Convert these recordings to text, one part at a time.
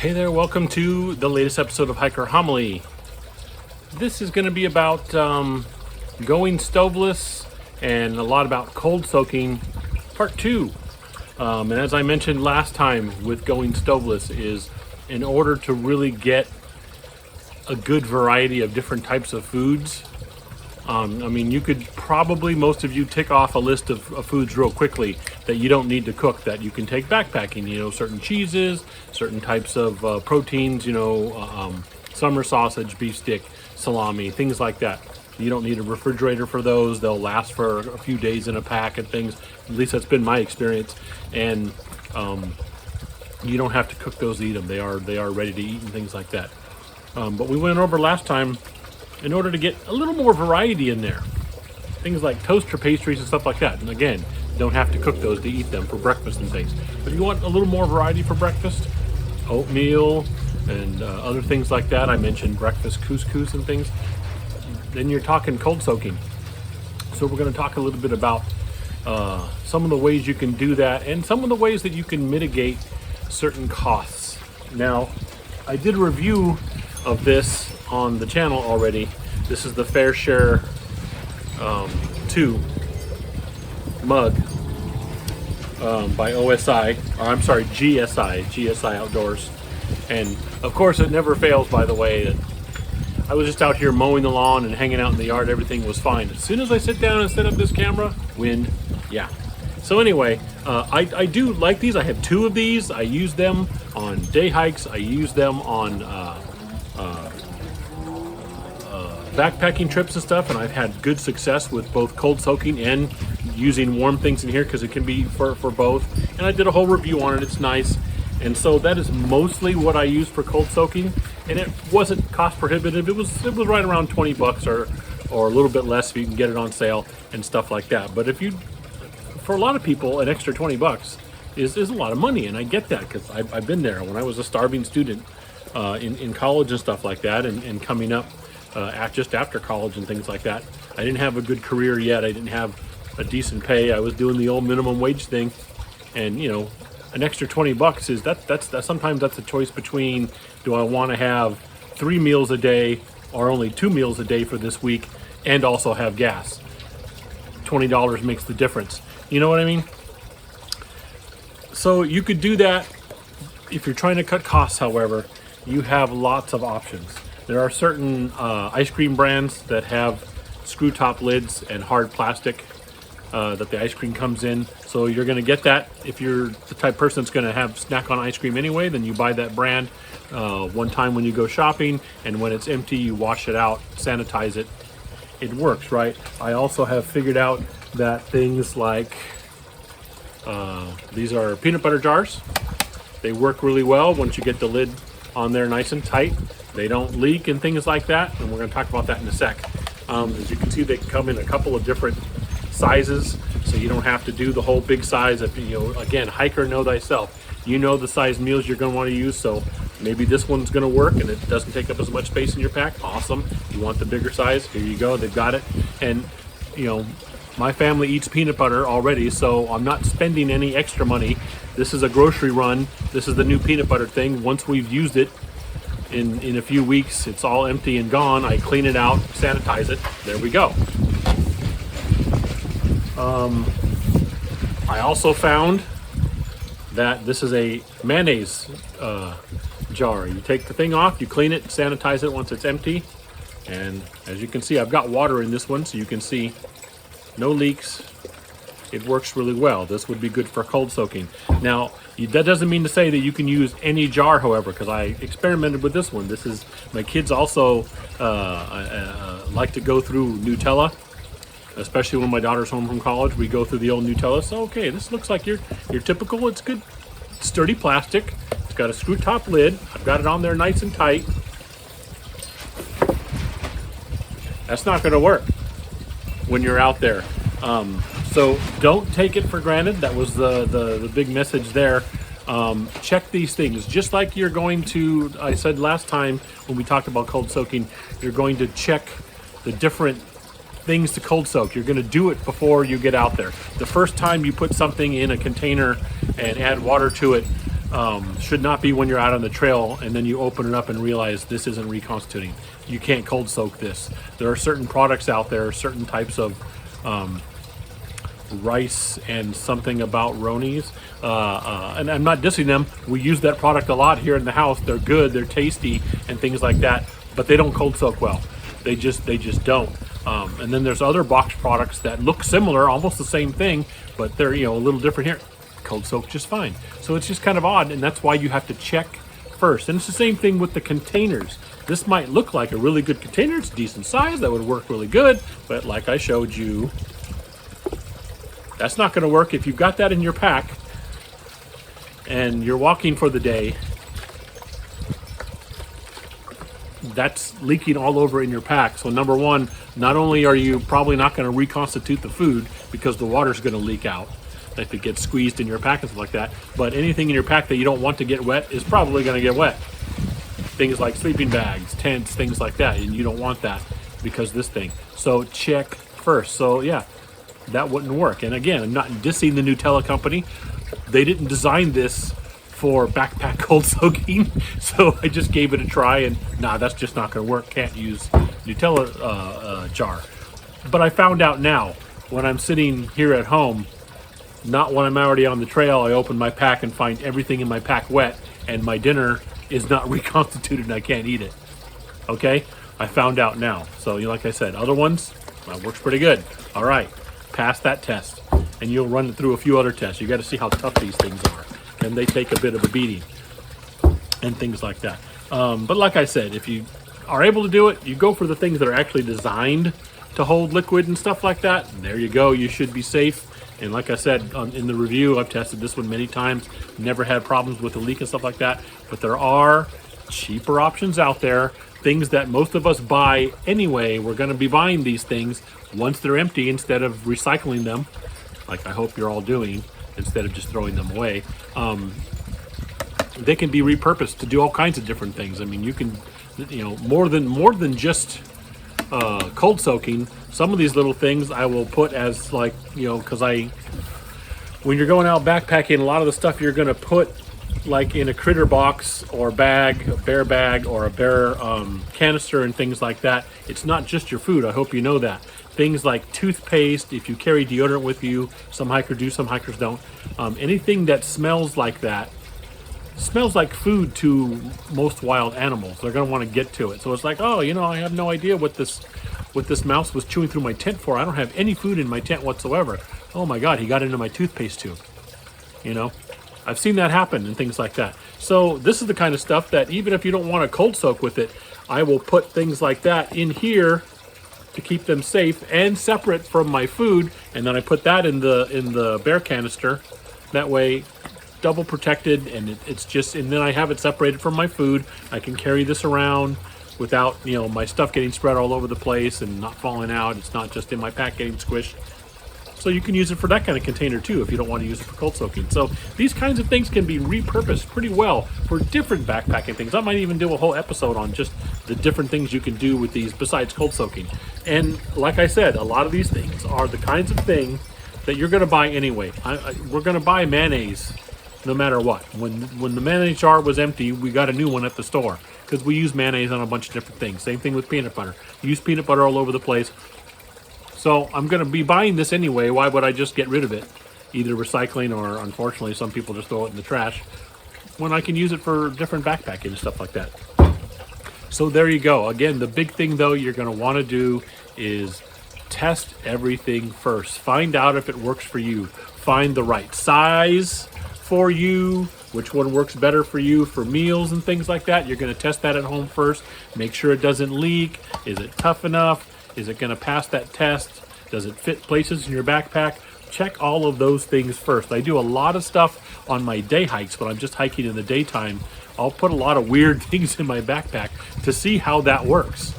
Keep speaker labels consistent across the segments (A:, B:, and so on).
A: Hey there, welcome to the latest episode of Hiker Homily. This is going to be about going stoveless and a lot about cold soaking, part 2. And as I mentioned last time with going stoveless is in order to really get a good variety of different types of foods. You could probably, most of you, tick off a list of foods real quickly that you don't need to cook that you can take backpacking. Certain cheeses, certain types of proteins, summer sausage, beef stick, salami, things like that. You don't need a refrigerator for those. They'll last for a few days in a pack and things. At least that's been my experience. And you don't have to cook those to eat them. They are ready to eat and things like that. But we went over last time in order to get a little more variety in there. Things like toaster pastries and stuff like that. And again, you don't have to cook those to eat them for breakfast and things. But if you want a little more variety for breakfast, oatmeal and other things like that. I mentioned breakfast couscous and things. Then you're talking cold soaking. So we're going to talk a little bit about some of the ways you can do that and some of the ways that you can mitigate certain costs. Now, I did a review of this on the channel already. This is the Fair Share 2 mug by GSI Outdoors. And of course it never fails, by the way. I was just out here mowing the lawn and hanging out in the yard. Everything was fine. As soon as I sit down and set up this camera, wind, yeah. So anyway, I do like these. I have 2 of these. I use them on day hikes. I use them on backpacking trips and stuff, and I've had good success with both cold soaking and using warm things in here because it can be for both. And I did a whole review on it. It's nice. And so that is mostly what I use for cold soaking, and it wasn't cost prohibitive. It was right around 20 bucks or a little bit less if you can get it on sale and stuff like that. But for a lot of people, an extra 20 bucks is a lot of money, and I get that because I've been there when I was a starving student in college and stuff like that, and coming up just after college and things like that. I didn't have a good career yet. I didn't have a decent pay. I was doing the old minimum wage thing, and an extra 20 bucks is that's sometimes that's a choice between, do I want to have 3 meals a day or only 2 meals a day for this week and also have gas. $20 makes the difference. You know what I mean? So you could do that. If you're trying to cut costs, however, you have lots of options. There are certain ice cream brands that have screw top lids and hard plastic that the ice cream comes in. So you're going to get that. If you're the type of person that's going to have snack on ice cream anyway, then you buy that brand one time when you go shopping, and when it's empty, you wash it out, sanitize it. It works, right? I also have figured out that things like these are peanut butter jars. They work really well once you get the lid on there nice and tight. They don't leak and things like that, and we're going to talk about that in a sec. As you can see, they come in a couple of different sizes, so you don't have to do the whole big size. If again, hiker know thyself. You know the size meals you're going to want to use, so maybe this one's going to work and it doesn't take up as much space in your pack. Awesome. You want the bigger size? Here you go. They've got it. And my family eats peanut butter already, so I'm not spending any extra money. This is a grocery run. This is the new peanut butter thing. Once we've used it in a few weeks, it's all empty and gone. I clean it out, sanitize it. There we go. I also found that this is a mayonnaise jar. You take the thing off, you clean it, sanitize it once it's empty, and as you can see, I've got water in this one, so you can see no leaks. It works really well. This would be good for cold soaking. Now, that doesn't mean to say that you can use any jar, however, because I experimented with this one. My kids also like to go through Nutella, especially when my daughter's home from college. We go through the old Nutella. So, okay, this looks like your typical. It's good, sturdy plastic. It's got a screw top lid. I've got it on there nice and tight. That's not going to work when you're out there. So don't take it for granted. That was the big message there. Check these things. Just like you're going to, I said last time when we talked about cold soaking, you're going to check the different things to cold soak. You're going to do it before you get out there. The first time you put something in a container and add water to it, should not be when you're out on the trail and then you open it up and realize this isn't reconstituting. You can't cold soak this. There are certain products out there, certain types of rice and something about Ronies. And I'm not dissing them. We use that product a lot here in the house. They're good, they're tasty, and things like that. But they don't cold soak well. They just don't. And then there's other box products that look similar, almost the same thing, but they're a little different here. Cold soak just fine. So it's just kind of odd, and that's why you have to check first. And it's the same thing with the containers. This might look like a really good container. It's decent size. That would work really good. But like I showed you, that's not going to work if you've got that in your pack and you're walking for the day. That's leaking all over in your pack. So number one, not only are you probably not going to reconstitute the food because the water's going to leak out if it gets squeezed in your pack and stuff like that, but anything in your pack that you don't want to get wet is probably going to get wet. Things like sleeping bags, tents, things like that, and you don't want that because this thing. So check first. So yeah, that wouldn't work. And again, I'm not dissing the Nutella company. They didn't design this for backpack cold soaking, so I just gave it a try, and that's just not going to work. Can't use Nutella jar. But I found out now when I'm sitting here at home, not when I'm already on the trail, I open my pack and find everything in my pack wet, and my dinner is not reconstituted and I can't eat it. Okay, I found out now. So like I said, other ones, that works pretty good. All right, pass that test, and you'll run it through a few other tests. You got to see how tough these things are, and they take a bit of a beating and things like that. But like I said, if you are able to do it, you go for the things that are actually designed to hold liquid and stuff like that. And there you go, you should be safe. And like I said in the review, I've tested this one many times, never had problems with the leak and stuff like that. But there are cheaper options out there, things that most of us buy anyway. We're going to be buying these things once they're empty instead of recycling them, like I hope you're all doing, instead of just throwing them away. They can be repurposed to do all kinds of different things. I mean, you can, more than just cold soaking. Some of these little things I will put as because when you're going out backpacking, a lot of the stuff you're going to put like in a critter box or bag, a bear bag or a bear canister and things like that. It's not just your food. I hope you know that. Things like toothpaste, if you carry deodorant with you, some hikers do, some hikers don't. Anything that smells like that smells like food to most wild animals. They're going to want to get to it. So it's like, I have no idea what this mouse was chewing through my tent for. I don't have any food in my tent whatsoever. Oh my God, he got into my toothpaste tube. I've seen that happen and things like that. So this is the kind of stuff that even if you don't want to cold soak with it, I will put things like that in here to keep them safe and separate from my food. And then I put that in the bear canister. That way, double protected, and it's just, and then I have it separated from my food. I can carry this around without my stuff getting spread all over the place and not falling out. It's not just in my pack getting squished. So you can use it for that kind of container too if you don't want to use it for cold soaking. So these kinds of things can be repurposed pretty well for different backpacking things. I might even do a whole episode on just the different things you can do with these besides cold soaking. And like I said, a lot of these things are the kinds of things that you're going to buy anyway. We're going to buy mayonnaise no matter what. When the mayonnaise jar was empty, we got a new one at the store because we use mayonnaise on a bunch of different things. Same thing with peanut butter. Use peanut butter all over the place. So I'm going to be buying this anyway. Why would I just get rid of it? Either recycling or, unfortunately, some people just throw it in the trash when I can use it for different backpacking and stuff like that. So there you go. Again, the big thing, though, you're going to want to do is test everything first. Find out if it works for you. Find the right size for you, which one works better for you for meals and things like that. You're going to test that at home first. Make sure it doesn't leak. Is it tough enough? Is it going to pass that test? Does it fit places in your backpack? Check all of those things first. I do a lot of stuff on my day hikes when I'm just hiking in the daytime. I'll put a lot of weird things in my backpack to see how that works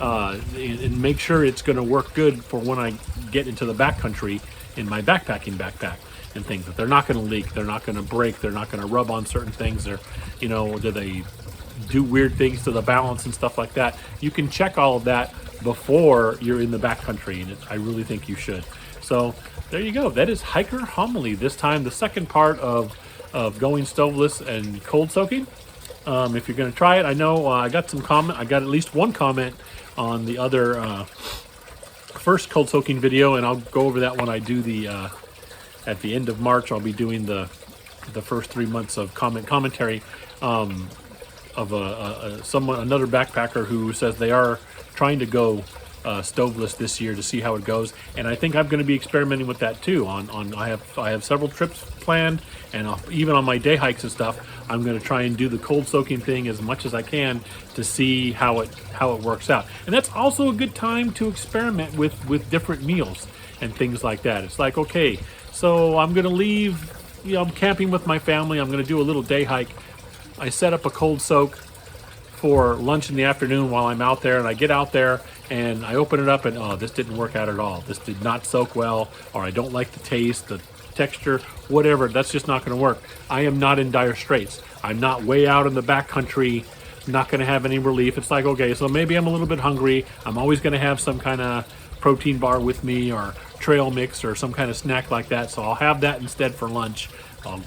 A: and make sure it's going to work good for when I get into the backcountry in my backpacking backpack and things. That they're not going to leak, they're not going to break, they're not going to rub on certain things. They're, do they do weird things to the balance and stuff like that? You can check all of that before you're in the backcountry, and I really think you should. So there you go. That is Hiker Homily. This time, the second part of of going stoveless and cold soaking. If you're going to try it, I know I got some comment. I got at least one comment on the other first cold soaking video, and I'll go over that when I do the at the end of March. I'll be doing the first 3 months of commentary of another backpacker who says they are trying to go stoveless this year to see how it goes, and I think I'm going to be experimenting with that too. I have several trips planned, and even on my day hikes and stuff, I'm going to try and do the cold soaking thing as much as I can to see how it works out. And that's also a good time to experiment with different meals and things like that. It's like, okay, so I'm going to leave. I'm camping with my family. I'm going to do a little day hike. I set up a cold soak for lunch in the afternoon while I'm out there, and I get out there and I open it up and, oh, this didn't work out at all. This did not soak well, or I don't like the taste, the texture, whatever. That's just not going to work. I am not in dire straits. I'm not way out in the backcountry, not going to have any relief. It's like, okay, so maybe I'm a little bit hungry. I'm always going to have some kind of protein bar with me, or trail mix, or some kind of snack like that. So I'll have that instead for lunch. I'll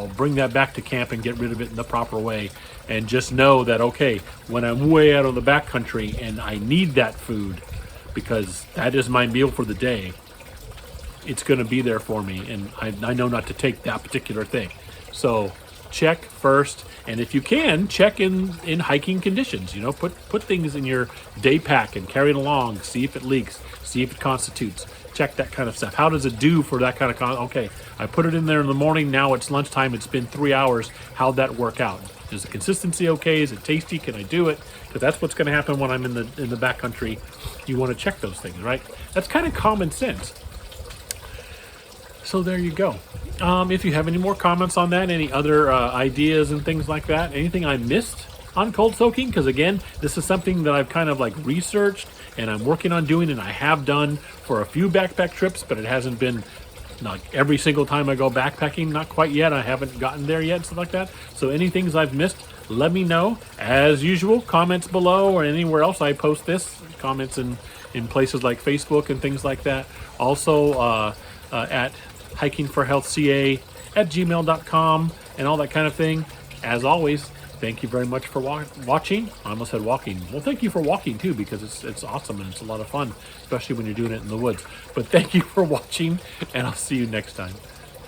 A: bring that back to camp and get rid of it in the proper way, and just know that, okay, when I'm way out on the backcountry and I need that food because that is my meal for the day, it's going to be there for me, and I know not to take that particular thing. So check first, and if you can, check in hiking conditions. Put things in your day pack and carry it along. See if it leaks. See if it constitutes. Check that kind of stuff. How does it do for that kind of okay, I put it in there in the morning. Now it's lunchtime. It's been 3 hours. How'd that work out? Is the consistency okay? Is it tasty? Can I do it? Because that's what's going to happen when I'm in the backcountry. You want to check those things, right? That's kind of common sense. So there you go. If you have any more comments on that, any other ideas and things like that, anything I missed on cold soaking, because again, this is something that I've kind of like researched and I'm working on doing, and I have done for a few backpack trips, but it hasn't been like every single time I go backpacking. Not quite yet. I haven't gotten there yet, stuff like that. So any things I've missed, let me know. As usual, comments below or anywhere else I post this. Comments in places like Facebook and things like that. Also at hikingforhealthca@gmail.com and all that kind of thing. As always, thank you very much for watching. I almost said walking. Well, thank you for walking too, because it's awesome and it's a lot of fun, especially when you're doing it in the woods. But thank you for watching, and I'll see you next time.